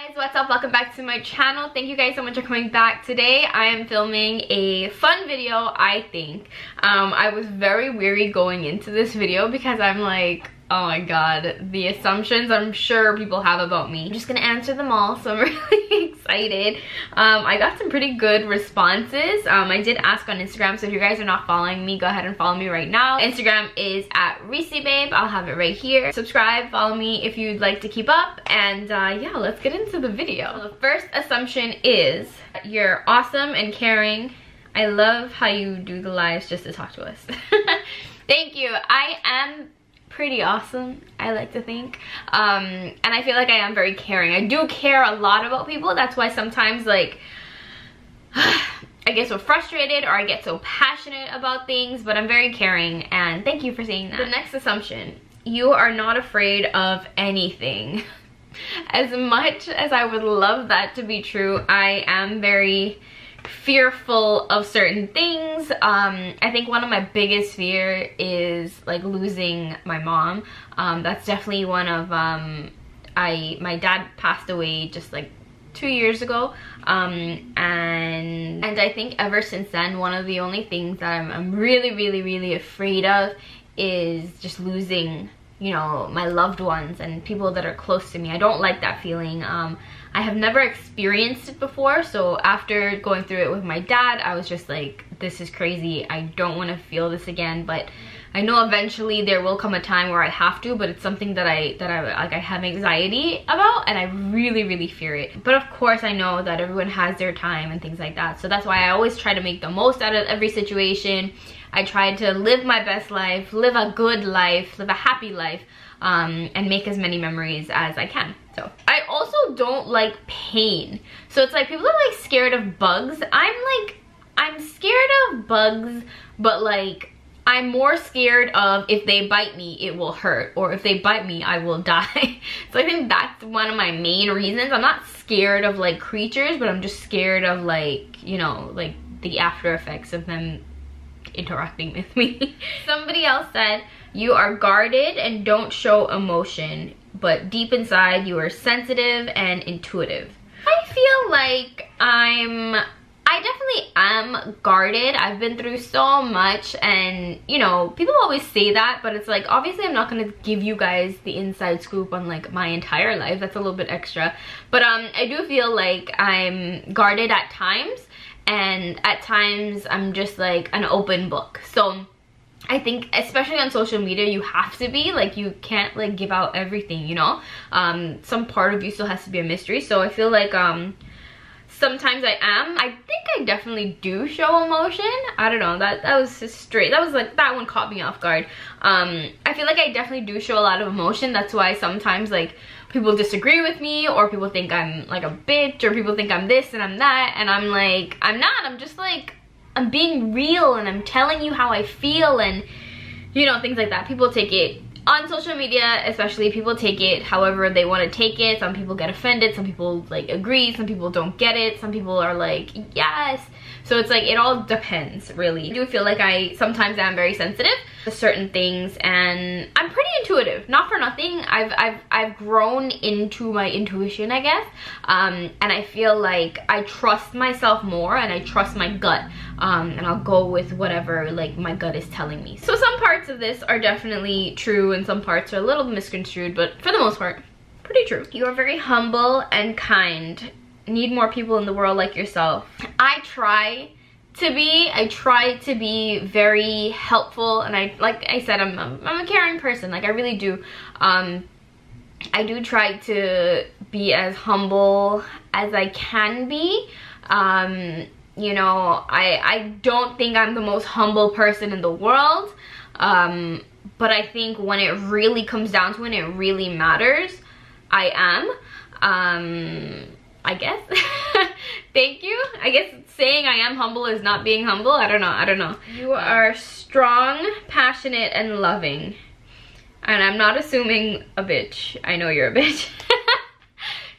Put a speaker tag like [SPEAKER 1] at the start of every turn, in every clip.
[SPEAKER 1] Guys, what's up? Welcome back to my channel. Thank you guys so much for coming back. Today I am filming a fun video, I think. I was very weary going into this video because I'm like, oh my god, the assumptions I'm sure people have about me. I'm just gonna answer them all, so I'm really excited. I got some pretty good responses. I did ask on Instagram, so if you guys are not following me, go ahead and follow me right now. Instagram is at Reesiibabe. I'll have it right here. Subscribe, follow me if you'd like to keep up, and yeah, let's get into the video. So the first assumption is you're awesome and caring. I love how you do the lives just to talk to us. Thank you. I am pretty awesome, I like to think, and I feel like I am very caring. I do care a lot about people. That's why sometimes, like, I get so frustrated or I get so passionate about things, but I'm very caring, and thank you for saying that. The next assumption, you are not afraid of anything. As much as I would love that to be true, I am very fearful of certain things. I think one of my biggest fear is like losing my mom. That's definitely one of my dad passed away just like 2 years ago, and I think ever since then, one of the only things that I'm really afraid of is just losing, you know, my loved ones and people that are close to me. I don't like that feeling. I have never experienced it before, so after going through it with my dad, I was just like, this is crazy. I don't want to feel this again, but I know eventually there will come a time where I have to, but it's something that I have anxiety about, and I really fear it. But of course I know that everyone has their time and things like that, so that's why I always try to make the most out of every situation. I try to live my best life, live a good life, live a happy life, and make as many memories as I can. So I also don't like pain. So it's like people are like scared of bugs. I'm scared of bugs, but like I'm more scared of if they bite me, it will hurt, or if they bite me, I will die. So I think that's one of my main reasons. I'm not scared of like creatures, but I'm just scared of like, you know, like the after effects of them interacting with me. Somebody else said, you are guarded and don't show emotion, but deep inside you are sensitive and intuitive. I feel like I definitely am guarded. I've been through so much, and you know, people always say that, but it's like, obviously I'm not gonna give you guys the inside scoop on like my entire life. That's a little bit extra, but I do feel like I'm guarded at times, and at times I'm just like an open book. So I think especially on social media, you have to be like, you can't like give out everything, you know. Some part of you still has to be a mystery. So I feel like sometimes I think I definitely do show emotion. I don't know, that was just straight, that was like, that one caught me off guard. I feel like I definitely do show a lot of emotion. That's why sometimes like people disagree with me, or people think I'm like a bitch, or people think I'm this and I'm that, and I'm like, I'm not. I'm just like, I'm being real, and I'm telling you how I feel, and you know, things like that. People take it on social media, especially, people take it however they want to take it. Some people get offended, some people like agree, some people don't get it, some people are like, yes. So it's like, it all depends, really. I do feel like I sometimes am very sensitive to certain things, and I'm pretty intuitive. Not for nothing, I've grown into my intuition, I guess, and I feel like I trust myself more, and I trust my gut, and I'll go with whatever like my gut is telling me. So some parts of this are definitely true, and some parts are a little misconstrued, but for the most part, pretty true. You are very humble and kind. Need more people in the world like yourself. I try to be very helpful, and like I said, I'm a caring person. Like, I really do. I do try to be as humble as I can be. You know, I don't think I'm the most humble person in the world, but I think when it really comes down to it, it really matters, I am. I guess. Thank you. I guess saying I am humble is not being humble. I don't know. You are strong, passionate, and loving. And I'm not assuming a bitch. I know you're a bitch.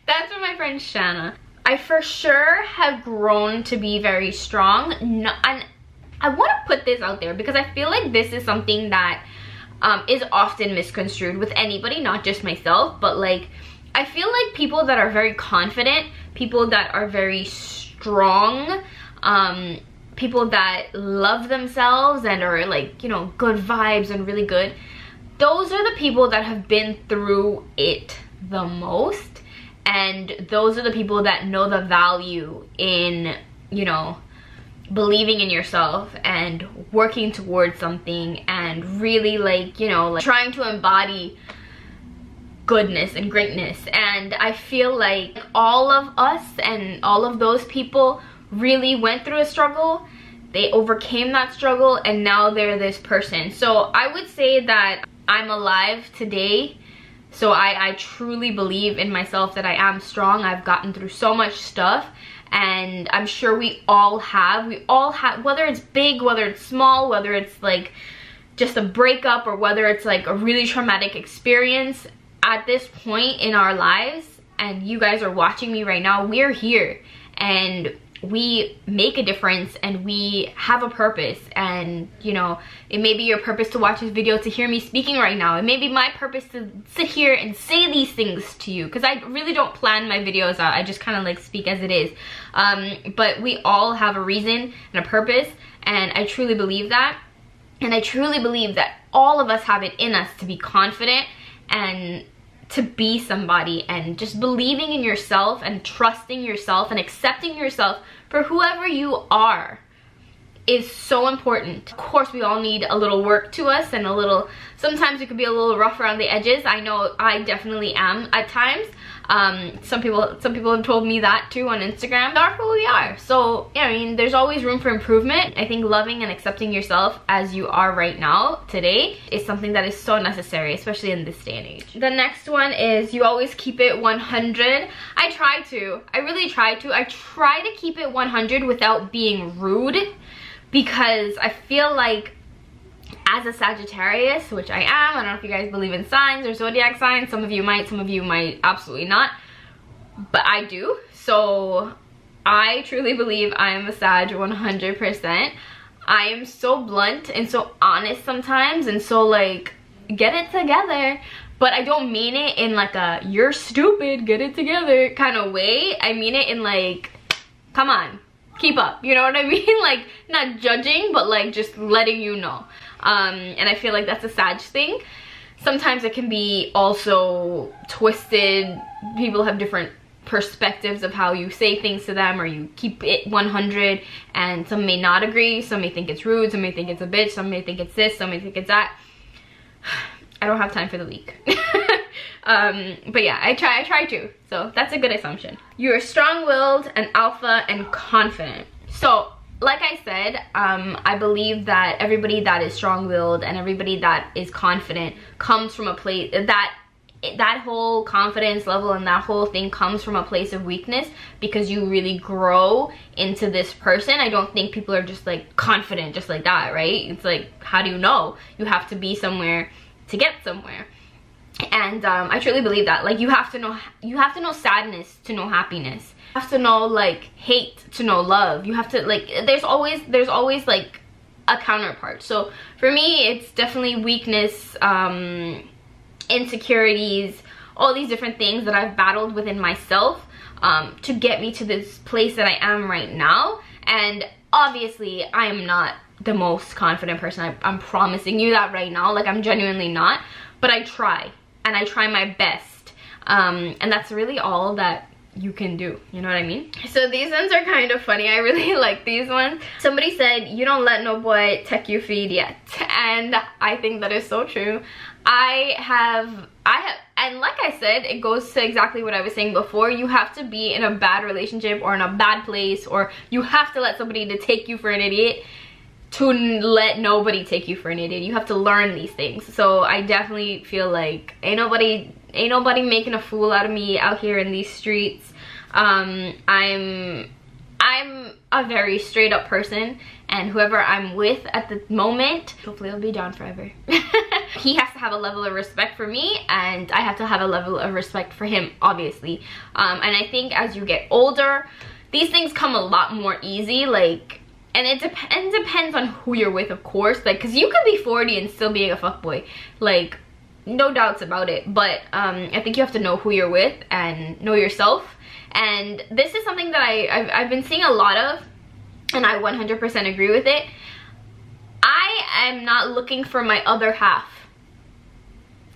[SPEAKER 1] That's from my friend Shanna. I for sure have grown to be very strong. And I want to put this out there because I feel like this is something that is often misconstrued with anybody, not just myself, but like, I feel like people that are very confident, people that are very strong, people that love themselves and are like, you know, good vibes and really good, those are the people that have been through it the most. And those are the people that know the value in, you know, believing in yourself and working towards something and really, like, you know, like trying to embody goodness and greatness. And I feel like all of us and all of those people really went through a struggle. They overcame that struggle and now they're this person. So I would say that I'm alive today. So I truly believe in myself, that I am strong. I've gotten through so much stuff, and I'm sure we all have, whether it's big, whether it's small, whether it's like just a breakup, or whether it's like a really traumatic experience at this point in our lives, and you guys are watching me right now, we're here and we make a difference and we have a purpose. And you know, it may be your purpose to watch this video to hear me speaking right now. It may be my purpose to sit here and say these things to you, because I really don't plan my videos out. I just kind of like speak as it is. But we all have a reason and a purpose, and I truly believe that. And I truly believe that all of us have it in us to be confident and to be somebody, and just believing in yourself and trusting yourself and accepting yourself for whoever you are is so important. Of course, we all need a little work to us, and a little, sometimes it could be a little rough around the edges. I know I definitely am at times. Some people have told me that too on Instagram. They are who we are. So yeah, I mean, there's always room for improvement. I think loving and accepting yourself as you are right now today is something that is so necessary, especially in this day and age. The next one is you always keep it 100. I try to. I really try to. I try to keep it 100 without being rude, because I feel like as a Sagittarius, which I am, I don't know if you guys believe in signs or zodiac signs, some of you might absolutely not, but I do. So I truly believe I am a Sag 100%. I am so blunt and so honest sometimes, and so like, get it together. But I don't mean it in like a you're stupid, get it together kind of way. I mean it in like, come on, keep up, you know what I mean? Like, not judging, but like just letting you know. And I feel like that's a Sag thing. Sometimes it can be also twisted. People have different perspectives of how you say things to them, or you keep it 100, and some may not agree. Some may think it's rude, some may think it's a bitch, some may think it's this, some may think it's that. I don't have time for the weak. But yeah, I try to. So that's a good assumption. You're strong-willed and alpha and confident. So like I said, I believe that everybody that is strong-willed and everybody that is confident comes from a place that whole confidence level and that whole thing comes from a place of weakness, because you really grow into this person. I don't think people are just like confident just like that, right? It's like, how do you know? You have to be somewhere to get somewhere. And I truly believe that. Like, you have to know sadness to know happiness. You have to know like hate to know love. You have to like, there's always like a counterpart. So for me, it's definitely weakness, insecurities, all these different things that I've battled within myself to get me to this place that I am right now. And obviously I am not the most confident person. I'm promising you that right now. Like, I'm genuinely not, but I try, and I try my best, and that's really all that you can do, you know what I mean? So these ones are kind of funny. I really like these ones. Somebody said, you don't let no boy take you feed yet. And I think that is so true. I have, and like I said, it goes to exactly what I was saying before. You have to be in a bad relationship or in a bad place, or you have to let somebody to take you for an idiot to let nobody take you for an idiot. You have to learn these things. So I definitely feel like ain't nobody making a fool out of me out here in these streets. I'm a very straight up person, and whoever I'm with at the moment, hopefully it'll be down forever. He has to have a level of respect for me, and I have to have a level of respect for him, obviously. And I think as you get older, these things come a lot more easy. Like, and it depends on who you're with, of course. Like, because you could be 40 and still being a fuckboy. Like, no doubts about it, but I think you have to know who you're with and know yourself. And this is something that I've been seeing a lot of, and I 100% agree with it. I am not looking for my other half.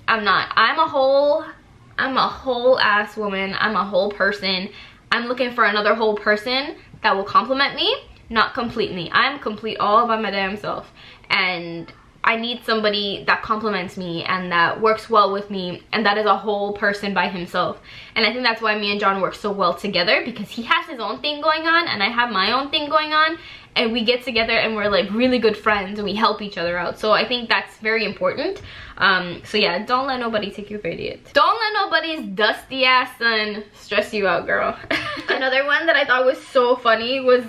[SPEAKER 1] I'm not. I'm a whole ass woman. I'm a whole person. I'm looking for another whole person that will compliment me, not complete me. I'm complete all by my damn self, and I need somebody that compliments me and that works well with me, and that is a whole person by himself. And I think that's why me and John work so well together, because he has his own thing going on and I have my own thing going on, and we get together and we're like really good friends and we help each other out. So I think that's very important. So yeah, don't let nobody take you for idiots. Don't let nobody's dusty ass son stress you out, girl. Another one that I thought was so funny was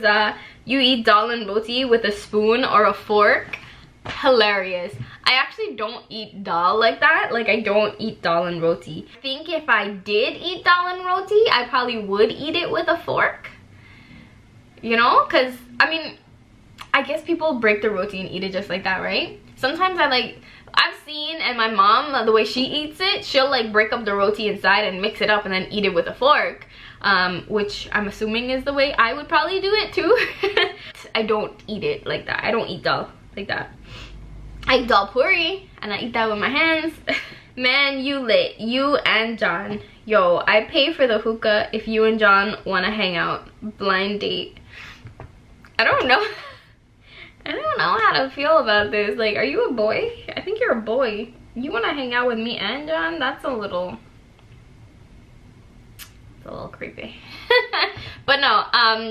[SPEAKER 1] you eat dal and roti with a spoon or a fork. Hilarious. I actually don't eat dal like that. Like, I don't eat dal and roti. I think if I did eat dal and roti, I probably would eat it with a fork, you know, because I mean, I guess people break the roti and eat it just like that, right? Sometimes I've seen, and my mom, the way she eats it, she'll like break up the roti inside and mix it up and then eat it with a fork, which I'm assuming is the way I would probably do it too. I don't eat it like that. I don't eat dal like that. I eat dal puri and I eat that with my hands. Man, you lit. You and John. Yo, I pay for the hookah if you and John want to hang out. Blind date. I don't know. I don't know how to feel about this. Like, are you a boy? I think you're a boy. You want to hang out with me and John? That's a little creepy. But no,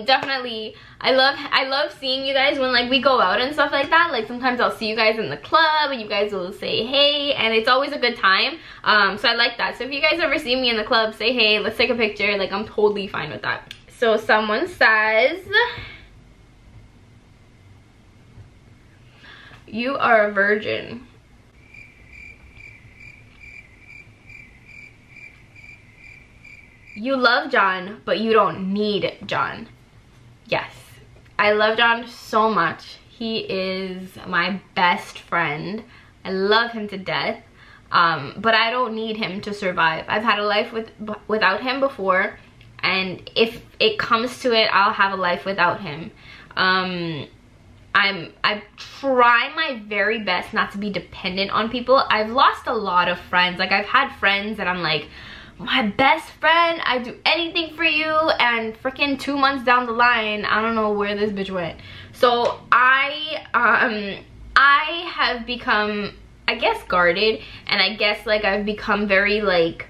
[SPEAKER 1] definitely I love seeing you guys when like we go out and stuff like that. Like, sometimes I'll see you guys in the club and you guys will say hey, and it's always a good time. So I like that. So if you guys ever see me in the club, say hey, let's take a picture. Like, I'm totally fine with that. So someone says, you are a virgin. You love John, but you don't need John. Yes, I love John so much. He is my best friend. I love him to death, but I don't need him to survive. I've had a life without him before, and if it comes to it, I'll have a life without him. I try my very best not to be dependent on people. I've lost a lot of friends. Like, I've had friends that I'm like, my best friend, I do anything for you, and freaking 2 months down the line, I don't know where this bitch went. So I have become, I guess, guarded, and I guess like I've become very like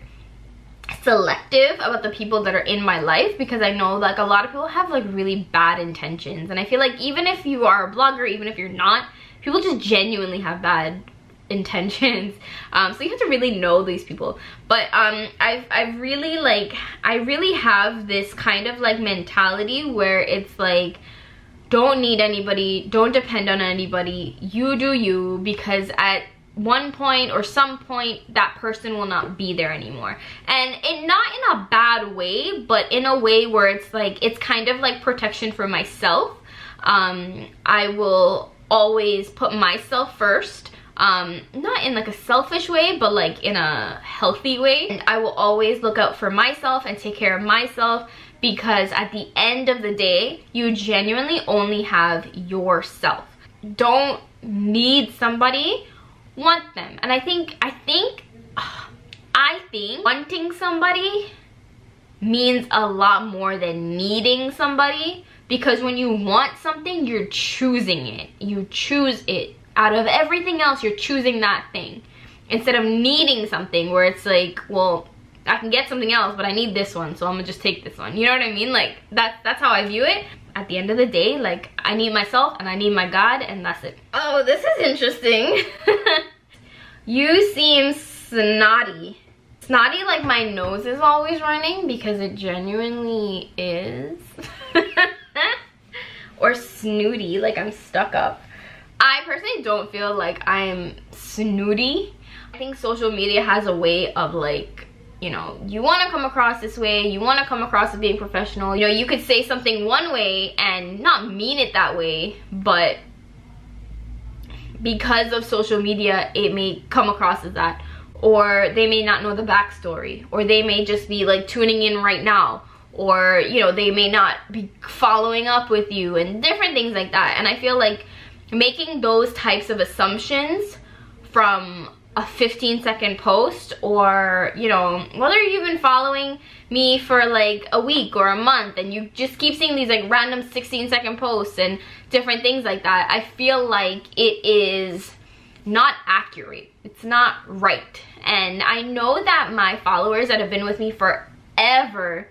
[SPEAKER 1] selective about the people that are in my life, because I know like a lot of people have like really bad intentions, and I feel like even if you are a blogger, even if you're not, people just genuinely have bad intentions. So you have to really know these people. But I really have this kind of like mentality where it's like, don't need anybody, don't depend on anybody, you do you, because at one point or some point that person will not be there anymore. And not in a bad way, but in a way where it's like, it's kind of like protection for myself. I will always put myself first. Not in like a selfish way, but like in a healthy way. And I will always look out for myself and take care of myself, because at the end of the day, you genuinely only have yourself. Don't need somebody, want them. And I think wanting somebody means a lot more than needing somebody, because when you want something, you're choosing it. You choose it. Out of everything else, you're choosing that thing, instead of needing something where it's like, well, I can get something else, but I need this one, so I'm gonna just take this one. You know what I mean? Like, that's how I view it. At the end of the day, like, I need myself and I need my God, and that's it. Oh, this is interesting. You seem snotty. Snotty like my nose is always running, because it genuinely is. Or snooty, like I'm stuck up. I personally don't feel like I'm snooty. I think social media has a way of like, you know, you want to come across this way, you want to come across as being professional. You know, you could say something one way and not mean it that way, but because of social media, it may come across as that. or they may not know the backstory, or they may just be like tuning in right now, or you know, they may not be following up with you, and different things like that. And I feel like making those types of assumptions from a 15-second post, or you know, whether you've been following me for like a week or a month and you just keep seeing these like random 16-second posts and different things like that, I feel like it is not accurate. It's not right. And I know that my followers that have been with me forever,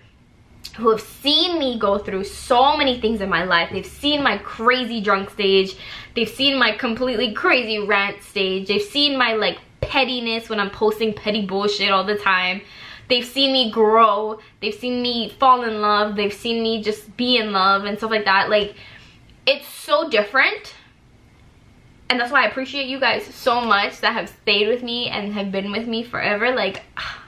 [SPEAKER 1] who have seen me go through so many things in my life, they've seen my crazy drunk stage, they've seen my completely crazy rant stage, they've seen my like pettiness when I'm posting petty bullshit all the time, they've seen me grow, they've seen me fall in love, they've seen me just be in love and stuff like that. Like, it's so different. And that's why I appreciate you guys so much that have stayed with me and have been with me forever. Like,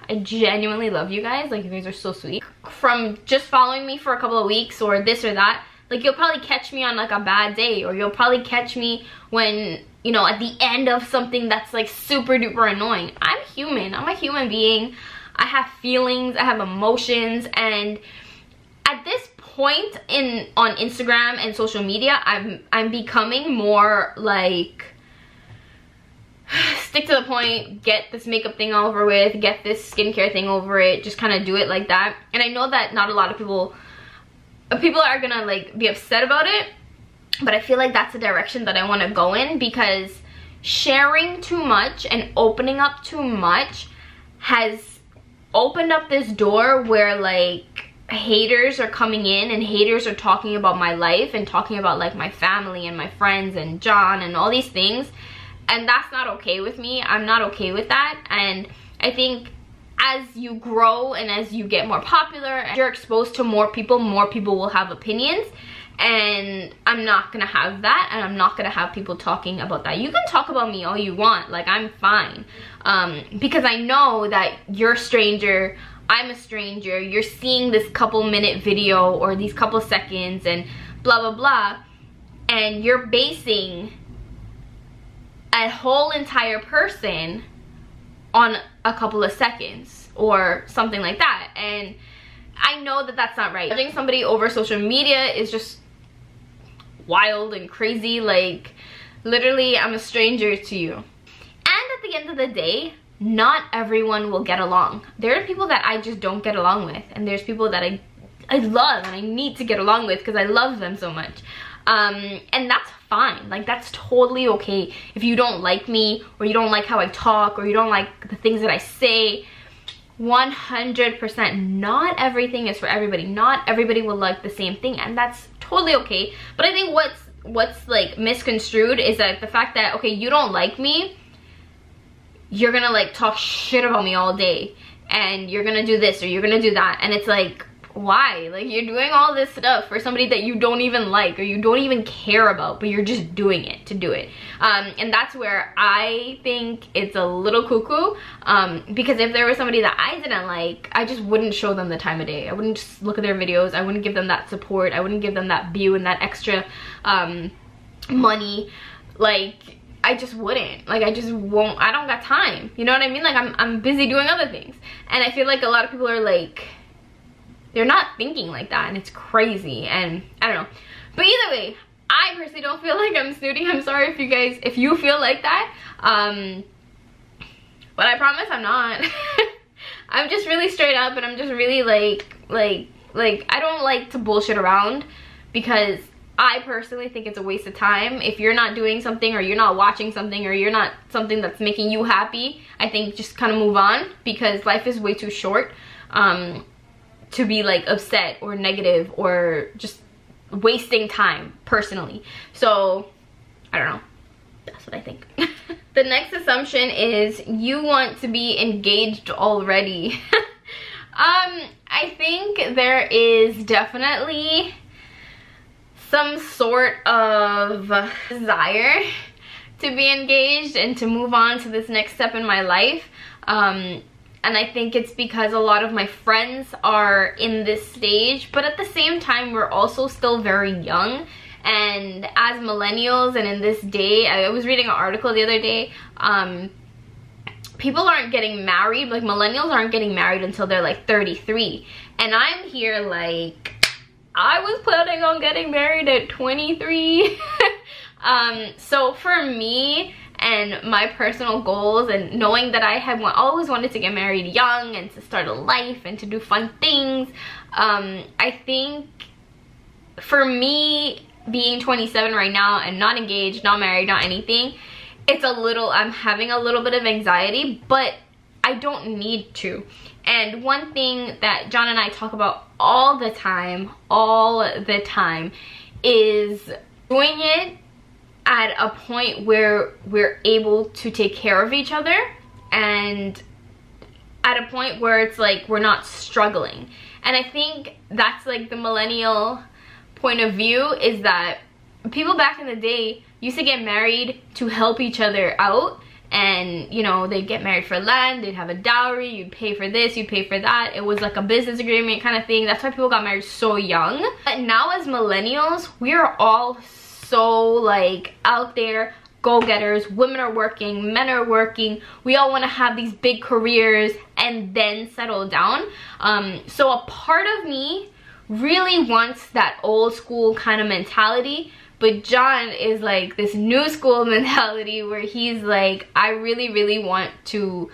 [SPEAKER 1] I genuinely love you guys. Like, you guys are so sweet. From just following me for a couple of weeks or this or that, like, you'll probably catch me on like a bad day, or you'll probably catch me when, you know, at the end of something that's like super duper annoying. I'm human. I'm a human being. I have feelings, I have emotions, and at this point on Instagram and social media, I'm becoming more like, stick to the point, get this makeup thing over with, get this skincare thing over it, just kind of do it like that. And I know that not a lot of people are gonna like be upset about it, but I feel like that's the direction that I want to go in, because sharing too much and opening up too much has opened up this door where like haters are coming in and haters are talking about my life and talking about like my family and my friends and John and all these things, and that's not okay with me. I'm not okay with that. And I think as you grow and as you get more popular, as you're exposed to more people will have opinions, and I'm not gonna have that, and I'm not gonna have people talking about that. You can talk about me all you want, like, I'm fine, because I know that you're a stranger, I'm a stranger, you're seeing this couple minute video or these couple seconds and blah blah blah, and you're basing a whole entire person on a couple of seconds or something like that. And I know that that's not right. Judging somebody over social media is just wild and crazy. Like, literally, I'm a stranger to you. And at the end of the day, not everyone will get along. There are people that I just don't get along with, and there's people that I love and I need to get along with because I love them so much. And that's fine. Like, that's totally okay. If you don't like me, or you don't like how I talk, or you don't like the things that I say, 100%, not everything is for everybody. Not everybody will like the same thing, and that's totally okay. But I think what's like misconstrued is that the fact that, okay, you don't like me, you're gonna like talk shit about me all day, and you're gonna do this or you're gonna do that, and it's like, why? Like, you're doing all this stuff for somebody that you don't even like or you don't even care about, but you're just doing it to do it. And that's where I think it's a little cuckoo, because if there was somebody that I didn't like, I just wouldn't show them the time of day. I wouldn't just look at their videos. I wouldn't give them that support. I wouldn't give them that view and that extra money. Like, I just wouldn't. Like, I just won't. I don't got time. You know what I mean? Like, I'm busy doing other things. And I feel like a lot of people are like, they're not thinking like that, and it's crazy, and I don't know. But either way, I personally don't feel like I'm snooty. I'm sorry if you feel like that. But I promise I'm not. I'm just really straight up, and I'm just really like I don't like to bullshit around, because I personally think it's a waste of time. If you're not doing something, or you're not watching something, or you're not something that's making you happy, I think just kind of move on, because life is way too short to be like upset or negative or just wasting time, personally. So I don't know, that's what I think. The next assumption is you want to be engaged already. I think there is definitely some sort of desire to be engaged and to move on to this next step in my life. And I think it's because a lot of my friends are in this stage, but at the same time, we're also still very young. And as millennials, and in this day, I was reading an article the other day, people aren't getting married, like millennials aren't getting married until they're like 33. And I'm here like, I was planning on getting married at 23. So for me and my personal goals, and knowing that I had always wanted to get married young and to start a life and to do fun things, I think for me being 27 right now and not engaged, not married, not anything, it's a little, I'm having a little bit of anxiety, but I don't need to. And one thing that John and I talk about all the time is doing it at a point where we're able to take care of each other, and at a point where it's like we're not struggling. And I think that's like the millennial point of view, is that people back in the day used to get married to help each other out. And you know, they'd get married for land, they'd have a dowry, you'd pay for this, you'd pay for that. It was like a business agreement kind of thing. That's why people got married so young. But now as millennials, we are all so like out there, go-getters. Women are working, men are working. We all want to have these big careers and then settle down. So a part of me really wants that old school kind of mentality. But John is like this new school mentality where he's like, I really, really want to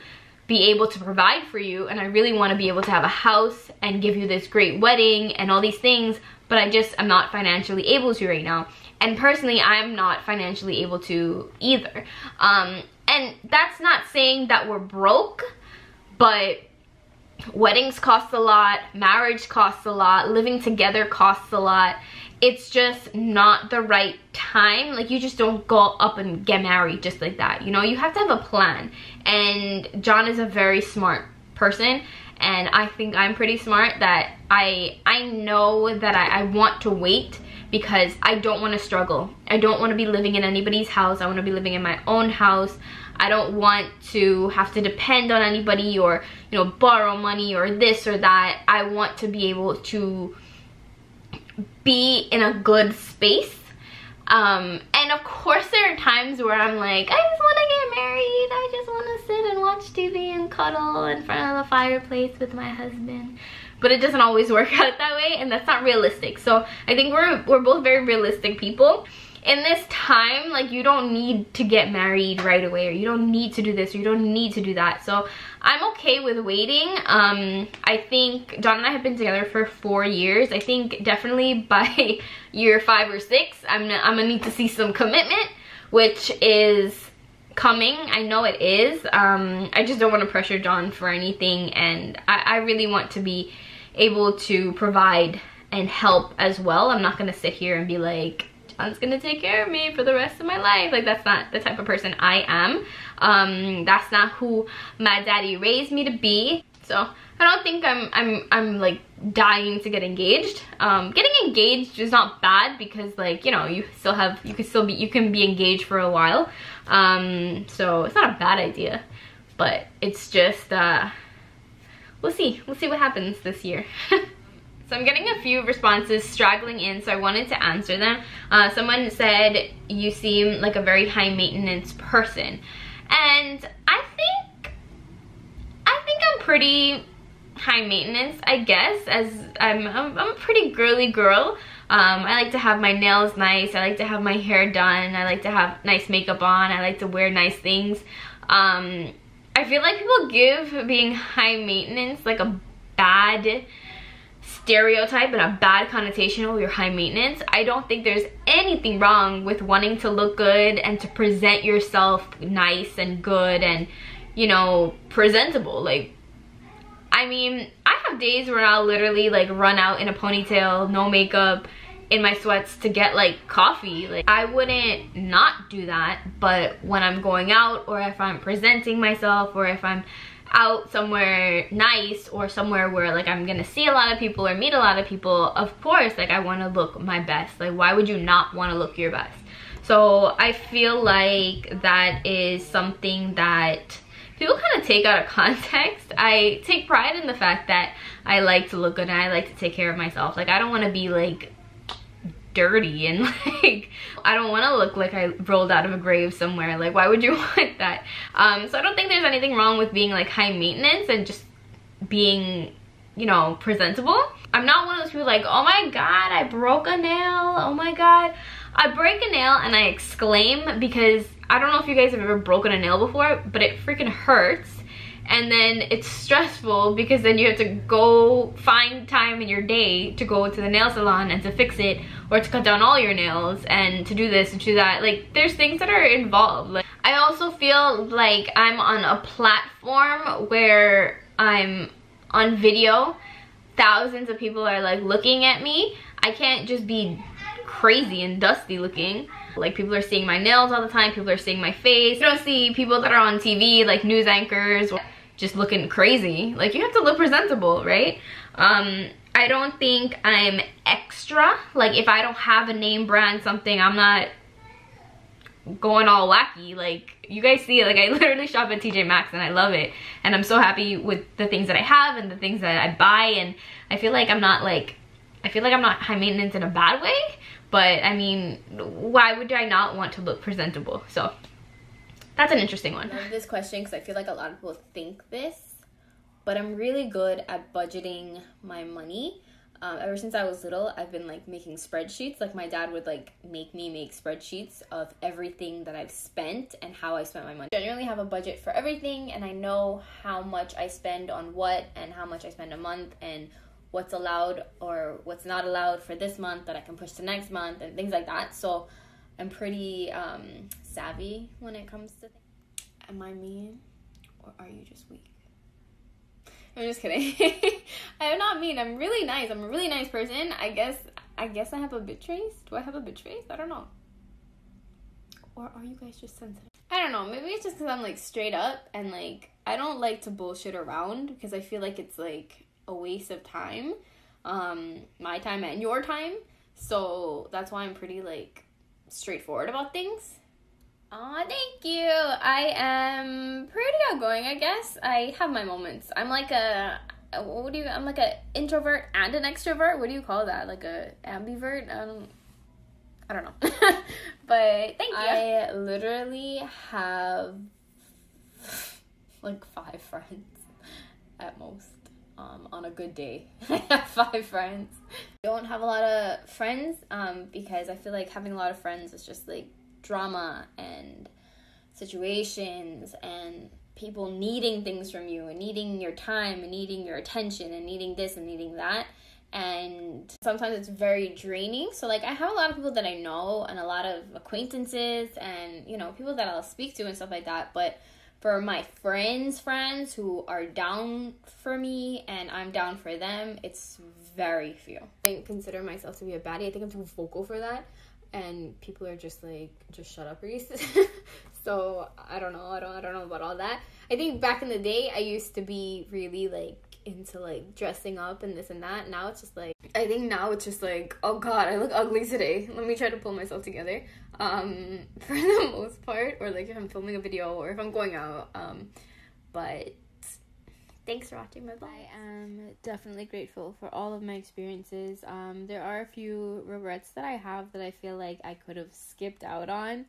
[SPEAKER 1] be able to provide for you, and I really want to be able to have a house and give you this great wedding and all these things, but I'm not financially able to right now. And personally, I'm not financially able to either. And that's not saying that we're broke, but weddings cost a lot, marriage costs a lot, living together costs a lot. It's just not the right time. Like, you just don't go up and get married just like that, you know. You have to have a plan. And John is a very smart person, and I think I'm pretty smart, that I know that I want to wait, because I don't want to struggle. I don't want to be living in anybody's house. I want to be living in my own house. I don't want to have to depend on anybody, or, you know, borrow money or this or that. I want to be able to be in a good space. And of course there are times where I'm like, I just want to get married, I just want to sit and watch TV and cuddle in front of the fireplace with my husband. But it doesn't always work out that way, and that's not realistic. So I think we're both very realistic people. In this time, like, you don't need to get married right away, or you don't need to do this, or you don't need to do that. So I'm okay with waiting. I think John and I have been together for 4 years. I think definitely by year 5 or 6, I'm gonna need to see some commitment, which is coming. I know it is. I just don't want to pressure John for anything, and I really want to be able to provide and help as well. I'm not gonna sit here and be like, John's gonna take care of me for the rest of my life. Like, that's not the type of person I am. That's not who my daddy raised me to be. So I don't think I'm like dying to get engaged. Getting engaged is not bad, because, like, you know, you can be engaged for a while. So it's not a bad idea, but it's just we'll see what happens this year. So I'm getting a few responses straggling in, so I wanted to answer them. Someone said, you seem like a very high maintenance person. And I think I'm pretty high maintenance, I guess, as I'm a pretty girly girl. I like to have my nails nice, I like to have my hair done, I like to have nice makeup on, I like to wear nice things. I feel like people give being high maintenance like a bad stereotype and a bad connotation. Oh, you're high maintenance. I don't think there's anything wrong with wanting to look good and to present yourself nice and good and, you know, presentable. Like, I mean, I have days where I'll literally like run out in a ponytail, no makeup, in my sweats to get like coffee. Like, I wouldn't not do that, but when I'm going out, or if I'm presenting myself, or if I'm out somewhere nice, or somewhere where like I'm gonna see a lot of people or meet a lot of people, of course, like, I want to look my best. Like, why would you not want to look your best? So I feel like that is something that people kind of take out of context. I take pride in the fact that I like to look good and I like to take care of myself. Like, I don't want to be like dirty and like I don't want to look like I rolled out of a grave somewhere. Like, why would you want that? So I don't think there's anything wrong with being like high maintenance and just being, you know, presentable. I'm not one of those people like, oh my god, I broke a nail, oh my god. I break a nail and I exclaim because I don't know if you guys have ever broken a nail before, but it freaking hurts. And then it's stressful because then you have to go find time in your day to go to the nail salon and to fix it, or to cut down all your nails and to do this and do that. Like, there's things that are involved. Like, I also feel like I'm on a platform where I'm on video. Thousands of people are like looking at me. I can't just be crazy and dusty looking. Like, people are seeing my nails all the time, people are seeing my face. You don't see people that are on TV, like news anchors, just looking crazy. Like, you have to look presentable, right? I don't think I'm extra. Like, if I don't have a name brand something, I'm not going all wacky. Like, you guys see it, like I literally shop at TJ Maxx and I love it, and I'm so happy with the things that I have and the things that I buy, and I feel like I'm not high maintenance in a bad way, but I mean, why would I not want to look presentable? So that's an interesting one.
[SPEAKER 2] I love this question because I feel like a lot of people think this, but I'm really good at budgeting my money. Ever since I was little, I've been like making spreadsheets. Like, my dad would like make me make spreadsheets of everything that I've spent and how I spent my money. I generally have a budget for everything, and I know how much I spend on what and how much I spend a month and what's allowed or what's not allowed for this month that I can push to next month and things like that. So I'm pretty savvy when it comes to things. Am I mean, or are you just weak? I'm just kidding. I'm not mean. I'm really nice. I'm a really nice person. I guess I have a bitch face. Do I have a bitch face? I don't know. Or are you guys just sensitive? I don't know. Maybe it's just because I'm like straight up, and like I don't like to bullshit around because I feel like it's like a waste of time, my time and your time. So that's why I'm pretty like straightforward about things. Aw, thank you. I am pretty outgoing, I guess. I have my moments. I'm like I'm like an introvert and an extrovert. What do you call that? Like a ambivert? I don't know. But thank you. I literally have like 5 friends at most. On a good day. I have 5 friends. I don't have a lot of friends because I feel like having a lot of friends is just like drama and situations and people needing things from you and needing your time and needing your attention and needing this and needing that, and sometimes it's very draining. So like, I have a lot of people that I know and a lot of acquaintances and, you know, people that I'll speak to and stuff like that, but for my friends who are down for me and I'm down for them, it's very few. I don't consider myself to be a baddie. I think I'm too vocal for that. And people are just like, just shut up, Reese. So I don't know. I don't know about all that. I think back in the day, I used to be really like into like dressing up and this and that. Now it's just like, I think now it's just like, oh god, I look ugly today. Let me try to pull myself together. For the most part, or like if I'm filming a video or if I'm going out. But thanks for watching my vlog. I am definitely grateful for all of my experiences. There are a few regrets that I have that I feel like I could have skipped out on.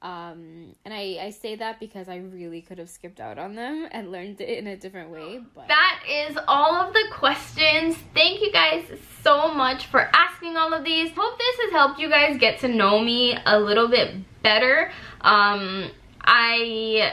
[SPEAKER 2] And I say that because I really could have skipped out on them and learned it in a different way. But
[SPEAKER 1] that is all of the questions. Thank you guys so much for asking all of these. Hope this has helped you guys get to know me a little bit better. I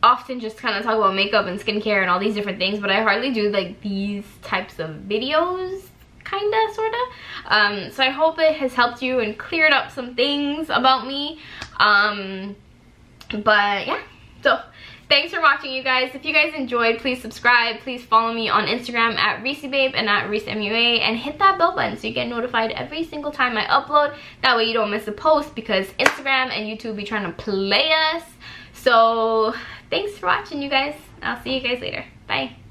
[SPEAKER 1] often just kind of talk about makeup and skincare and all these different things, but I hardly do like these types of videos, kinda, sorta. So I hope it has helped you and cleared up some things about me. But yeah, so thanks for watching, you guys. If you guys enjoyed, please subscribe. Please follow me on Instagram at Reesiibabe and at ReesiMUA, and hit that bell button so you get notified every single time I upload. That way you don't miss a post, because Instagram and YouTube be trying to play us. So thanks for watching, you guys. I'll see you guys later. Bye.